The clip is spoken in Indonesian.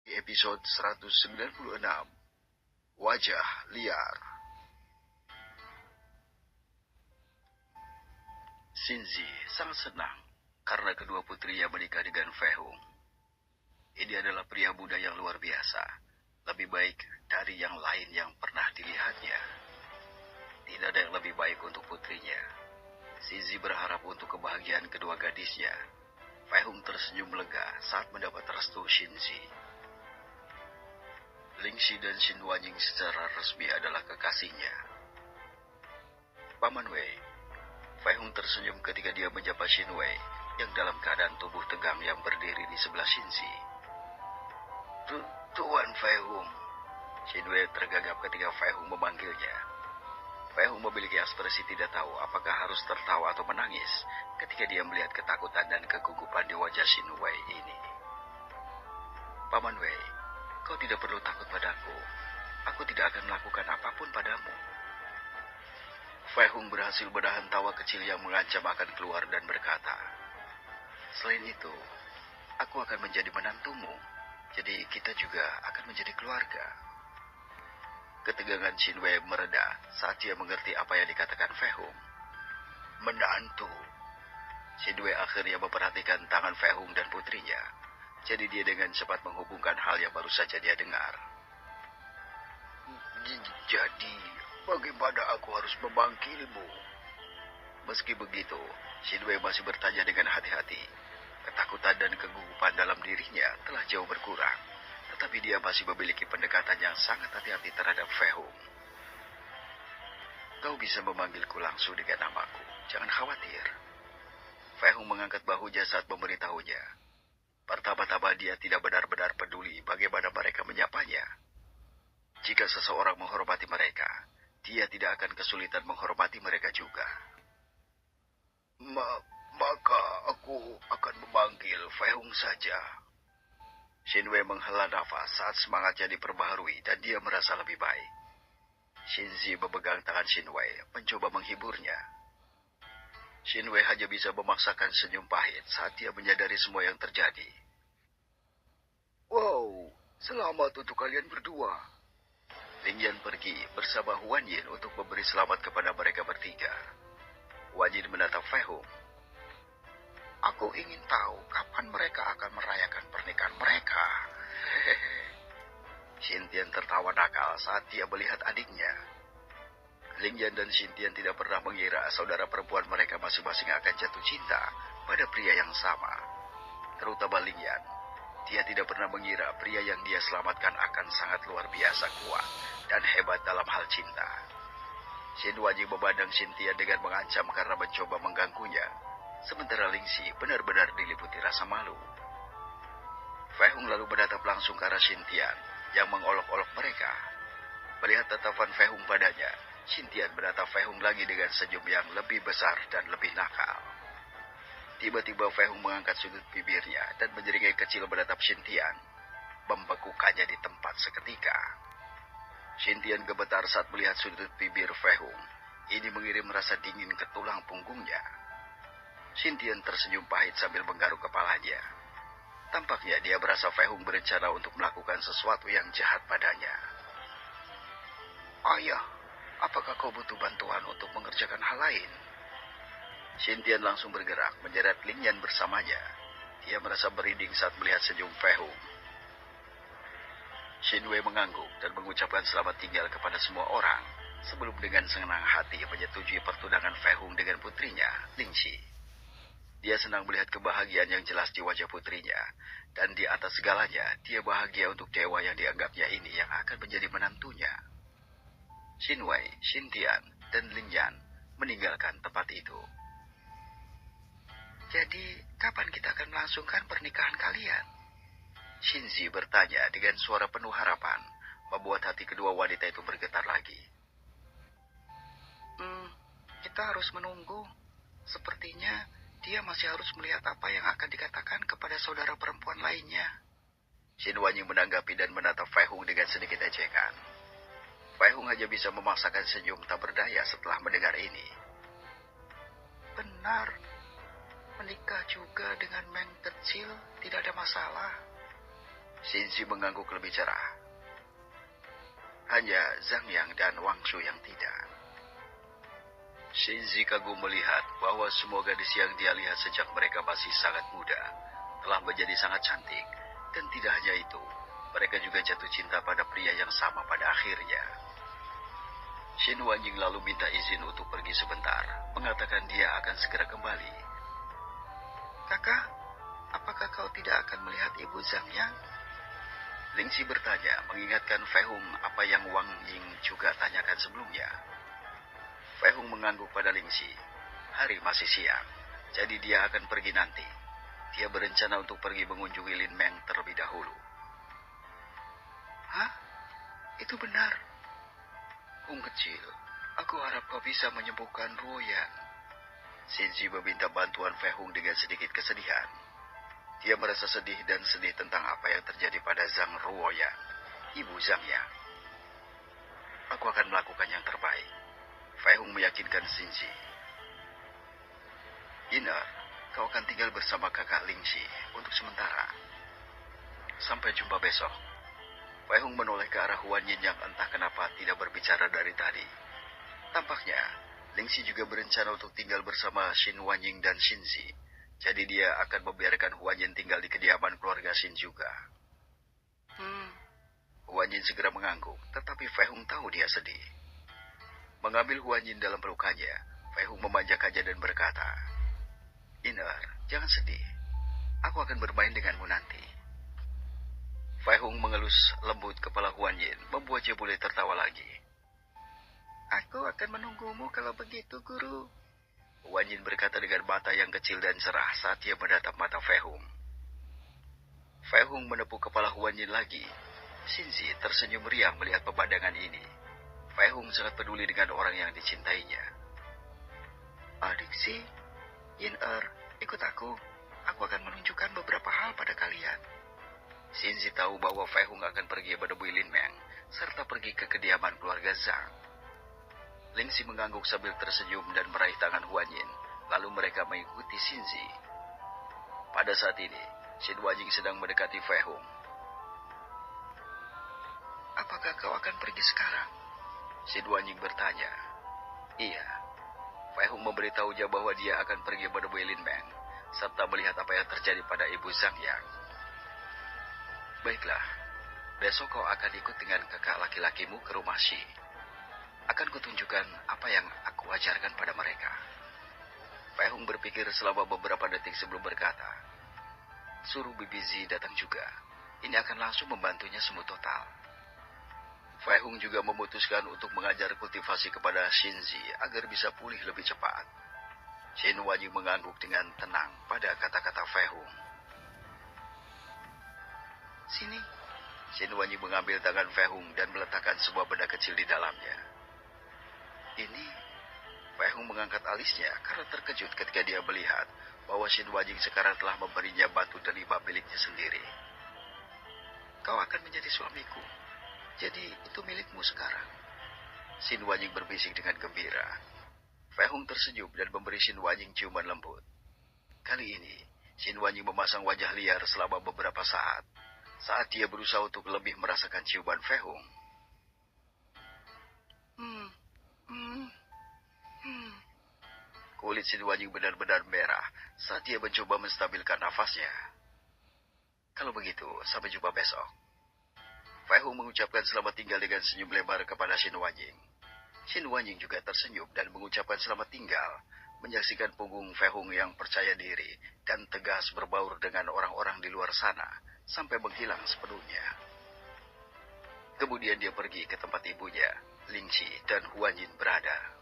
Episode 196, Wajah Liar. Shinzi sangat senang karena kedua putrinya menikah dengan Fehung. Ini adalah pria muda yang luar biasa, lebih baik dari yang lain yang pernah dilihatnya. Tidak ada yang lebih baik untuk putrinya. Shinzi berharap untuk kebahagiaan kedua gadisnya. Fehung tersenyum lega saat mendapat restu Shinzi. Lingxi dan Xin Wanying secara resmi adalah kekasihnya. Paman Wei, Fehung tersenyum ketika dia menjapa Xin Wei yang dalam keadaan tubuh tegang yang berdiri di sebelah Shinzi. Tuan Fehung. Xin Wei tergagap ketika Fehung memanggilnya. Fehung memiliki ekspresi tidak tahu apakah harus tertawa atau menangis ketika dia melihat ketakutan dan kegugupan di wajah Xin Wei ini. Paman Wei, kau tidak perlu takut padaku. Aku tidak akan melakukan apapun padamu. Fehung berhasil menahan tawa kecil yang mengancam akan keluar dan berkata, selain itu, aku akan menjadi menantumu. Jadi kita juga akan menjadi keluarga. Ketegangan Xin Wei mereda saat dia mengerti apa yang dikatakan Fehung. Menantu. Xin Wei akhirnya memperhatikan tangan Fehung dan putrinya. Jadi dia dengan cepat menghubungkan hal yang baru saja dia dengar. Jadi, bagaimana aku harus memanggilmu? Meski begitu, Xin Wei masih bertanya dengan hati-hati. Ketakutan dan kegugupan dalam dirinya telah jauh berkurang. Tetapi dia masih memiliki pendekatan yang sangat hati-hati terhadap Fehung. Kau bisa memanggilku langsung dengan namaku. Jangan khawatir. Fehung mengangkat bahunya saat memberitahunya. Pertama-tama dia tidak benar-benar peduli bagaimana mereka menyapanya. Jika seseorang menghormati mereka, dia tidak akan kesulitan menghormati mereka juga. Maka aku akan memanggil Fehung saja. Xin Wei menghela nafas saat semangatnya diperbaharui dan dia merasa lebih baik. Shinzi memegang tangan Xin Wei, mencoba menghiburnya. Xin Wei hanya bisa memaksakan senyum pahit saat dia menyadari semua yang terjadi. Wow, selamat untuk kalian berdua. Ling Yan pergi bersama Huan Yin untuk memberi selamat kepada mereka bertiga. Huan Yin menatap Fehung. Aku ingin tahu kapan mereka akan merayakan pernikahan mereka. Xintian tertawa nakal saat dia melihat adiknya. Ling Yan dan Xintian tidak pernah mengira saudara perempuan mereka masing-masing akan jatuh cinta pada pria yang sama. Terutama Ling Yan. Dia tidak pernah mengira pria yang dia selamatkan akan sangat luar biasa kuat dan hebat dalam hal cinta. Xin Wanying memandang Xintian dengan mengancam karena mencoba mengganggunya. Sementara Lingxi benar-benar diliputi rasa malu. Fehung lalu menatap langsung ke arah Xintian yang mengolok-olok mereka. Melihat tatapan Fehung padanya, Xintian menatap Fehung lagi dengan senyum yang lebih besar dan lebih nakal. Tiba-tiba Fehung mengangkat sudut bibirnya dan menyeringai kecil menatap Xintian, membekukannya di tempat seketika. Xintian gemetar saat melihat sudut bibir Fehung. Ini mengirim rasa dingin ke tulang punggungnya. Xintian tersenyum pahit sambil menggaruk kepalanya. Tampaknya dia merasa Fehung berencana untuk melakukan sesuatu yang jahat padanya. Ayah, apakah kau butuh bantuan untuk mengerjakan hal lain? Xintian langsung bergerak menyeret Ling Yan bersamanya. Dia merasa merinding saat melihat senyum Fehung. Xin Wei mengangguk dan mengucapkan selamat tinggal kepada semua orang sebelum dengan senang hati menyetujui pertunangan Fehung dengan putrinya, Lingxi. Dia senang melihat kebahagiaan yang jelas di wajah putrinya, dan di atas segalanya, dia bahagia untuk dewa yang dianggapnya ini yang akan menjadi menantunya. Xin Wei, Xintian, dan Ling Yan meninggalkan tempat itu. Jadi, kapan kita akan melangsungkan pernikahan kalian? Shinzi bertanya dengan suara penuh harapan, membuat hati kedua wanita itu bergetar lagi. Kita harus menunggu. Sepertinya dia masih harus melihat apa yang akan dikatakan kepada saudara perempuan lainnya. Xin Wanying menanggapi dan menatap Fehung dengan sedikit ejekan. Fehung hanya bisa memaksakan senyum tak berdaya setelah mendengar ini. Benar, menikah juga dengan Meng kecil tidak ada masalah. Xinzi mengangguk lebih cerah. Hanya Zhang Yang dan Wang Shu yang tidak. Xinzi kagum melihat bahwa semua gadis yang dia lihat sejak mereka masih sangat muda telah menjadi sangat cantik. Dan tidak hanya itu, mereka juga jatuh cinta pada pria yang sama pada akhirnya. Xin Wanjing lalu minta izin untuk pergi sebentar, mengatakan dia akan segera kembali. Kakak, apakah kau tidak akan melihat Ibu Zhang Yang? Lingxi bertanya, mengingatkan Fei Hung apa yang Wang Ying juga tanyakan sebelumnya. Fei Hung mengangguk pada Lingxi. Hari masih siang, jadi dia akan pergi nanti. Dia berencana untuk pergi mengunjungi Lin Meng terlebih dahulu. Hah? Itu benar. Hung kecil, aku harap kau bisa menyembuhkan Ruoyan. Xinzi meminta bantuan Fei Hung dengan sedikit kesedihan. Dia merasa sedih dan sedih tentang apa yang terjadi pada Zhang Ruoyan, ibu Zhang Yang. Aku akan melakukan yang terbaik. Fei Hung meyakinkan Xinzi. Iner, kau akan tinggal bersama kakak Lingxi untuk sementara. Sampai jumpa besok. Fei Hung menoleh ke arah Huan Yin yang entah kenapa tidak berbicara dari tadi. Tampaknya, Lingxi juga berencana untuk tinggal bersama Xin Wanying dan Xinzi. Jadi dia akan membiarkan Huan Yin tinggal di kediaman keluarga Xin juga. Huan Yin segera mengangguk, tetapi Fei Hung tahu dia sedih. Mengambil Huan Yin dalam pelukannya, Fei Hung memanjakannya dan berkata, Iner, jangan sedih. Aku akan bermain denganmu nanti. Fei Hung mengelus lembut kepala Huan Yin, membuatnya boleh tertawa lagi. Aku akan menunggumu kalau begitu, Guru. Huan Yin berkata dengan mata yang kecil dan cerah saat dia menatap mata Fei Hung. Fei Hung menepuk kepala Huan Yin lagi. Xinzi tersenyum riang melihat pemandangan ini. Fei Hung sangat peduli dengan orang yang dicintainya. Adik si, Yin-er, ikut aku. Aku akan menunjukkan beberapa hal pada kalian. Xinzi tahu bahwa Fei Hung akan pergi menemui Lin Meng, serta pergi ke kediaman keluarga Zhang. Lingxi mengangguk sambil tersenyum dan meraih tangan Huan Yin, lalu mereka mengikuti Xinzi. Pada saat ini, Xin Wanjing sedang mendekati Fei Hung. Apakah kau akan pergi sekarang? Xin Wanjing bertanya. Iya. Fei Hung memberitahunya bahwa dia akan pergi menemui Lin Meng, serta melihat apa yang terjadi pada Ibu Zhang Yang. Baiklah, besok kau akan ikut dengan kakak laki-lakimu ke rumah Xi. Akan kutunjukkan apa yang aku ajarkan pada mereka. Fei Hung berpikir selama beberapa detik sebelum berkata, suruh Bibi Zi datang juga. Ini akan langsung membantunya sembuh total. Fei Hung juga memutuskan untuk mengajar kultivasi kepada Xinzi agar bisa pulih lebih cepat. Xin Wanjing mengangguk dengan tenang pada kata-kata Fei Hung. Sini. Xin Wanjing mengambil tangan Fei Hung dan meletakkan sebuah benda kecil di dalamnya. Ini, Fei Hung mengangkat alisnya karena terkejut ketika dia melihat bahwa Xin Wanjing sekarang telah memberinya batu derima miliknya sendiri. Kau akan menjadi suamiku, jadi itu milikmu sekarang. Xin Wanjing berbisik dengan gembira. Fei Hung tersenyum dan memberi Xin Wanjing ciuman lembut. Kali ini, Xin Wanjing memasang wajah liar selama beberapa saat dia berusaha untuk lebih merasakan ciuman Fei Hung. Kulit Xin Wanjing benar-benar merah saat dia mencoba menstabilkan nafasnya. Kalau begitu, sampai jumpa besok. Fei Hung mengucapkan selamat tinggal dengan senyum lebar kepada Xin Wanjing. Xin Wanjing juga tersenyum dan mengucapkan selamat tinggal, menyaksikan punggung Fei Hung yang percaya diri dan tegas berbaur dengan orang-orang di luar sana, sampai menghilang sepenuhnya. Kemudian dia pergi ke tempat ibunya, Lingxi dan Huan Yin berada.